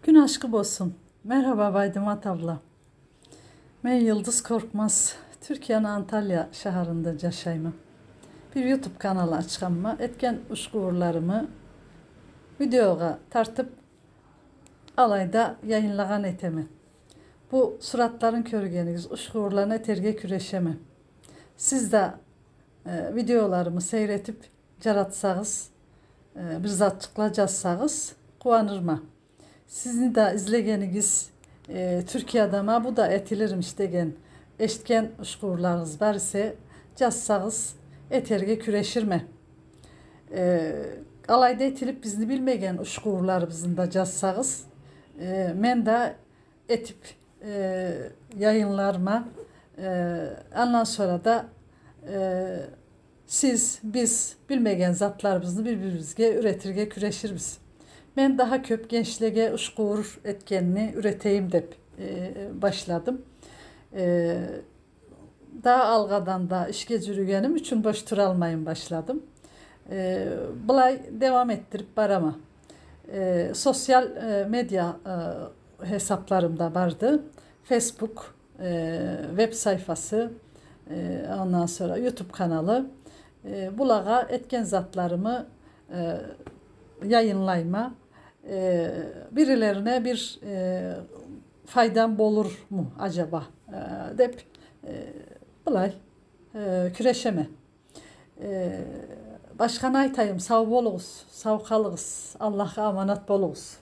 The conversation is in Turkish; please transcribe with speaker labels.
Speaker 1: Gün aşkı olsun. Merhaba Baydımat abla. Ben Yıldız Korkmaz. Türkiye'nin Antalya şehrinde yaşayımı. Bir YouTube kanalı açkanma. Etken uşkuğurlarımı videoga tartıp alayda yayınlagan etemi. Bu suratların körgeniz, uşkuğurlarına eterge küreşeme. Siz de videolarımı seyretip caratsanız, bir zatçıkla yazsanız kuanırma. Sizin de izlegeniz Türkiye'de ma bu da etilirmiş degen eşitken uşkuğurlarınız var ise yazsanız eterge küreşirme. Alayda etilip bizni bilmegen uşkuğurlarımızın da yazsanız men de etip yayınlarma ondan sonra da siz biz bilmegen zatlarımızı birbirimizge üretirge küreşirmiz. Ben daha köp gençliğe uşkuğur etkenini üreteyim dep başladım. Daha algadan da işge yürügenim için boş duralmayın başladım. Bulay devam ettirip barama. Sosyal medya hesaplarımda vardı. Facebook web sayfası, ondan sonra YouTube kanalı. Bulağa etken zatlarımı yayınlayma. Birilerine bir faydam olur mu acaba dep bulay küreşeme. Başkan aytayım sağ bolunuz, sağ kalınız, Allah'a emanet bolunuz.